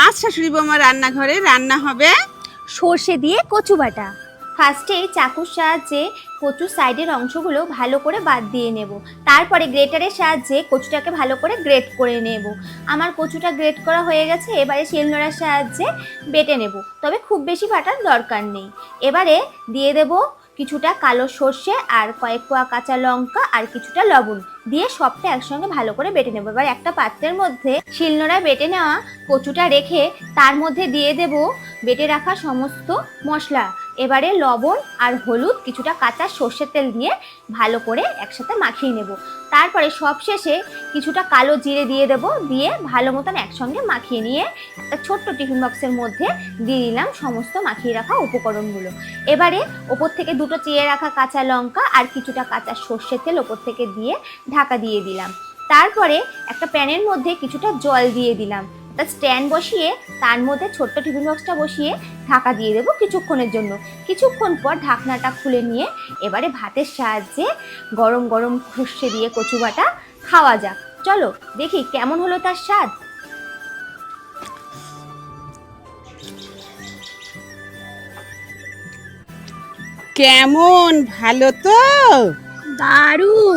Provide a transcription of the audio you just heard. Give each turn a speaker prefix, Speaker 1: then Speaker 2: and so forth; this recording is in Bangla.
Speaker 1: আজ শাশুড়ি বৌমা রান্নাঘরে রান্না হবে
Speaker 2: সর্ষে দিয়ে কচু বাটা। ফার্স্টে চাকুর সাহায্যে কচুর সাইডের অংশগুলো ভালো করে বাদ দিয়ে নেব। তারপরে গ্রেটারের সাহায্যে কচুটাকে ভালো করে গ্রেট করে নেব। আমার কচুটা গ্রেট করা হয়ে গেছে, এবারে শিলনোড়ার সাহায্যে বেটে নেব, তবে খুব বেশি বাটার দরকার নেই। এবারে দিয়ে দেব কিছুটা কালো সর্ষে আর কয়েক কোয়া কাঁচা লঙ্কা আর কিছুটা লবণ দিয়ে সবটা একসঙ্গে ভালো করে বেটে নেব। এবার একটা পাত্রের মধ্যে শিলনোড়ায় বেটে নেওয়া কচুটা রেখে তার মধ্যে দিয়ে দেব বেটে রাখা সমস্ত মশলা। এবারে লবণ আর হলুদ কিছুটা কাঁচা সর্ষের তেল দিয়ে ভালো করে একসাথে মাখিয়ে নেব। তারপরে সবশেষে কিছুটা কালো জিরে দিয়ে দেব, দিয়ে ভালো মতন একসঙ্গে মাখিয়ে নিয়ে একটা ছোট্ট টিফিন বক্সের মধ্যে দিয়ে দিলাম সমস্ত মাখিয়ে রাখা উপকরণগুলো। এবারে ওপর থেকে দুটো চিড়ে রাখা কাঁচা লঙ্কা আর কিছুটা কাঁচা সর্ষের তেল ওপর থেকে দিয়ে ঢাকা দিয়ে দিলাম। তারপরে একটা প্যানের মধ্যে কিছুটা জল দিয়ে দিলাম, একটা স্ট্যান্ড বসিয়ে তার মধ্যে ছোট্ট টিফিন বক্সটা বসিয়ে ঢাকা দিয়ে দেবো কিছুক্ষণের জন্য। কিছুক্ষণ পর ঢাকনাটা খুলে নিয়ে এবারে ভাতের সাহায্যে গরম গরম সর্ষে দিয়ে কচু বাটা খাওয়া যাক। চলো দেখি কেমন হলো তার স্বাদ।
Speaker 1: কেমন, ভালো তো?
Speaker 2: দারুণ।